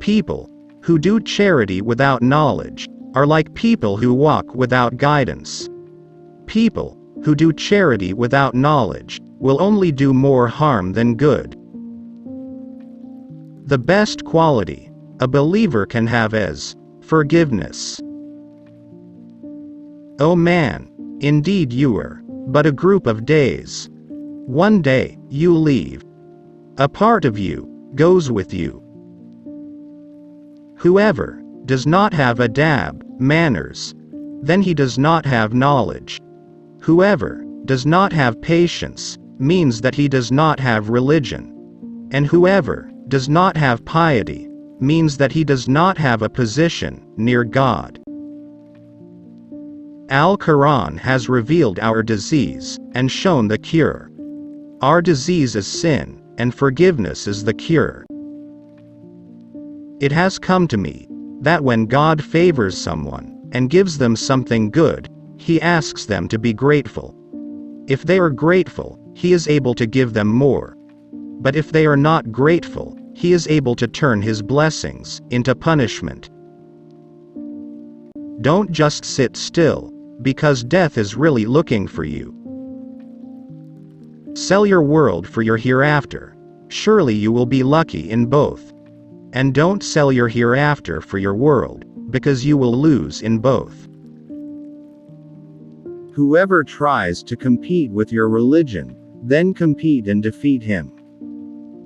people who do charity without knowledge are like people who walk without guidance. People who do charity without knowledge will only do more harm than good. The best quality a believer can have is forgiveness. O man, indeed you are but a group of days. One day you leave. A part of you goes with you. Whoever does not have adab, manners, then he does not have knowledge. Whoever does not have patience means that he does not have religion. And whoever does not have piety means that he does not have a position near God. Al-Quran has revealed our disease and shown the cure. Our disease is sin, and forgiveness is the cure. It has come to me that when God favors someone and gives them something good, he asks them to be grateful. If they are grateful, he is able to give them more. But if they are not grateful, he is able to turn his blessings into punishment. Don't just sit still, because death is really looking for you. Sell your world for your hereafter. Surely you will be lucky in both. And don't sell your hereafter for your world, because you will lose in both. Whoever tries to compete with your religion, then compete and defeat him.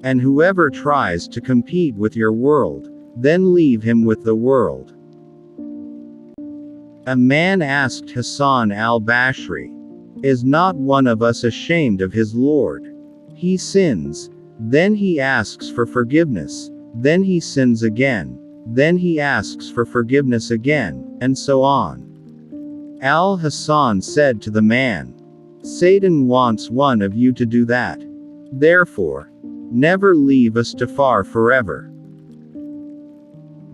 And whoever tries to compete with your world, then leave him with the world. A man asked Hasan al-Bashri, "Is not one of us ashamed of his Lord? He sins, then he asks for forgiveness, then he sins again, then he asks for forgiveness again, and so on." Al-Hasan said to the man, "Satan wants one of you to do that. Therefore, never leave istighfar forever.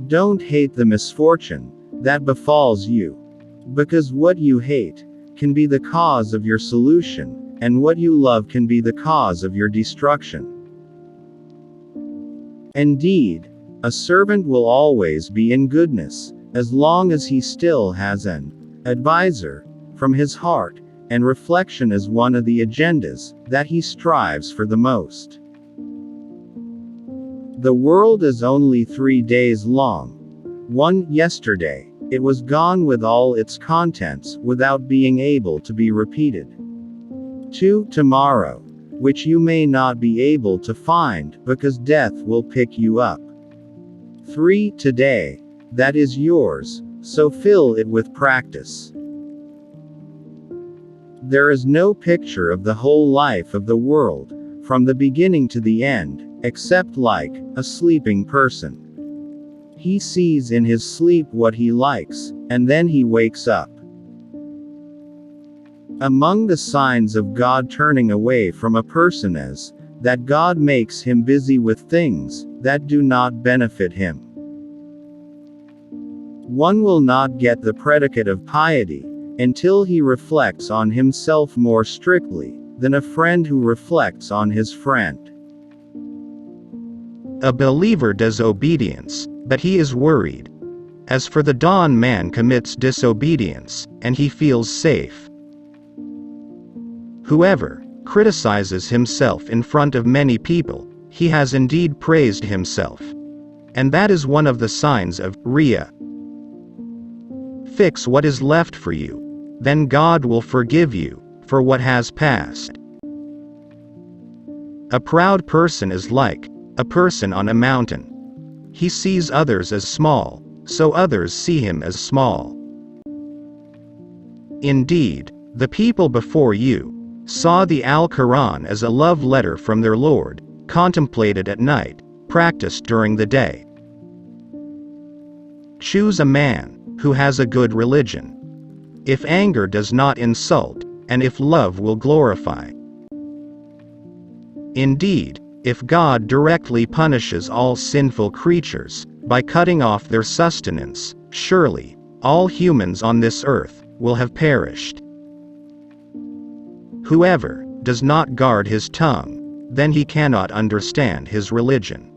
Don't hate the misfortune that befalls you, because what you hate can be the cause of your solution, and what you love can be the cause of your destruction. Indeed, a servant will always be in goodness, as long as he still has an advisor from his heart, and reflection is one of the agendas that he strives for the most. The world is only 3 days long. 1. Yesterday, it was gone with all its contents, without being able to be repeated. 2. Tomorrow, which you may not be able to find, because death will pick you up. 3. Today, that is yours, so fill it with practice. There is no picture of the whole life of the world, from the beginning to the end, except like a sleeping person. He sees in his sleep what he likes, and then he wakes up. Among the signs of God turning away from a person is that God makes him busy with things that do not benefit him. One will not get the predicate of piety until he reflects on himself more strictly than a friend who reflects on his friend. A believer does obedience, but he is worried. As for the dawn, man commits disobedience, and he feels safe. Whoever criticizes himself in front of many people, he has indeed praised himself. And that is one of the signs of Riya. Fix what is left for you, then God will forgive you for what has passed. A proud person is like a person on a mountain. He sees others as small, so others see him as small. Indeed, the people before you saw the Al-Quran as a love letter from their Lord, contemplated at night, practiced during the day. Choose a man who has a good religion. If anger does not insult, and if love will glorify. Indeed, if God directly punishes all sinful creatures by cutting off their sustenance, surely all humans on this earth will have perished. Whoever does not guard his tongue, then he cannot understand his religion.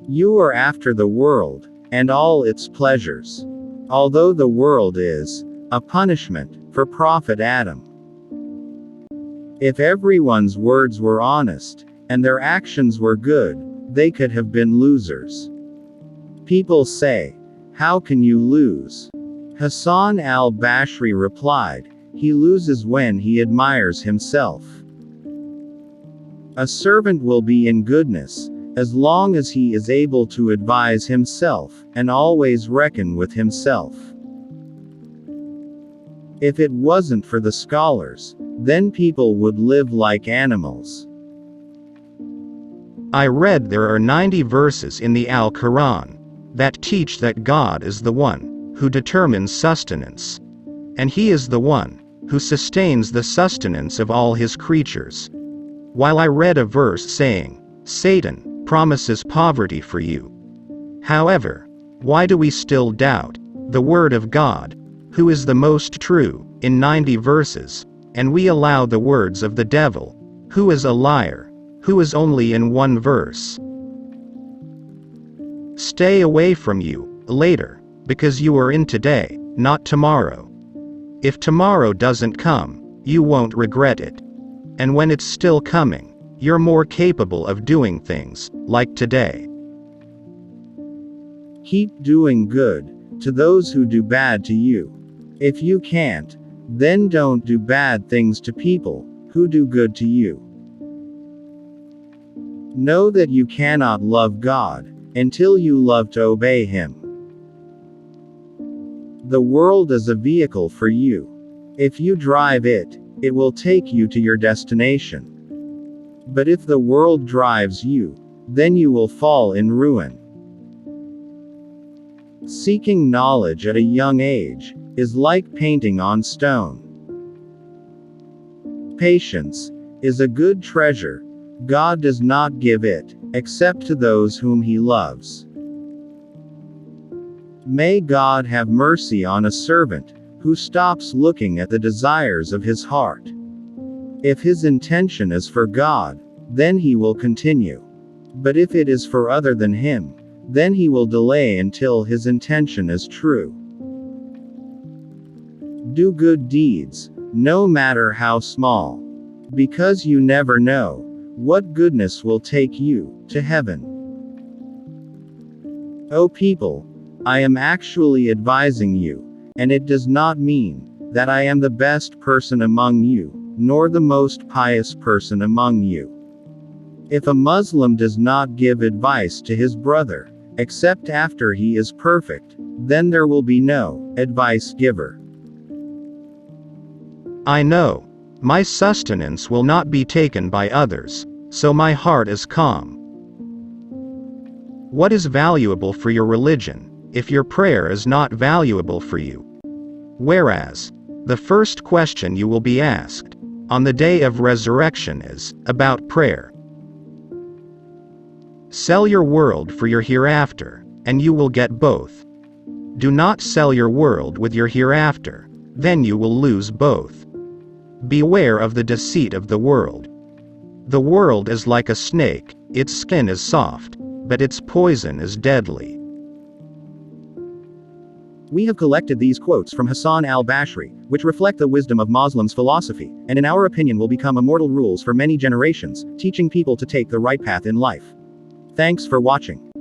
You are after the world, and all its pleasures. Although the world is a punishment for Prophet Adam. If everyone's words were honest, and their actions were good, they could have been losers. People say, "How can you lose?" Hasan al-Bashri replied, "He loses when he admires himself. A servant will be in goodness, as long as he is able to advise himself, and always reckon with himself. If it wasn't for the scholars, then people would live like animals." I read there are 90 verses in the Al-Quran that teach that God is the one who determines sustenance. And He is the one who sustains the sustenance of all His creatures. While I read a verse saying, Satan promises poverty for you. However, why do we still doubt the word of God, who is the most true, in 90 verses, and we allow the words of the devil, who is a liar, who is only in 1 verse? Stay away from you, later, because you are in today, not tomorrow. If tomorrow doesn't come, you won't regret it. And when it's still coming, you're more capable of doing things, like today. Keep doing good to those who do bad to you. If you can't, then don't do bad things to people who do good to you. Know that you cannot love God until you love to obey Him. The world is a vehicle for you. If you drive it, it will take you to your destination. But if the world drives you, then you will fall in ruin. Seeking knowledge at a young age is like painting on stone. Patience is a good treasure. God does not give it, except to those whom He loves. May God have mercy on a servant who stops looking at the desires of his heart. If his intention is for God, then he will continue. But if it is for other than Him, then he will delay until his intention is true. Do good deeds, no matter how small. Because you never know what goodness will take you to heaven. O people, I am actually advising you, and it does not mean that I am the best person among you, nor the most pious person among you. If a Muslim does not give advice to his brother, except after he is perfect, then there will be no advice giver. I know my sustenance will not be taken by others, so my heart is calm. What is valuable for your religion, if your prayer is not valuable for you? Whereas, the first question you will be asked on the day of resurrection is about prayer. Sell your world for your hereafter, and you will get both. Do not sell your world with your hereafter, then you will lose both. Beware of the deceit of the world. The world is like a snake, its skin is soft, but its poison is deadly. We have collected these quotes from Hasan al-Bashri, which reflect the wisdom of Muslims' philosophy, and in our opinion will become immortal rules for many generations, teaching people to take the right path in life. Thanks for watching.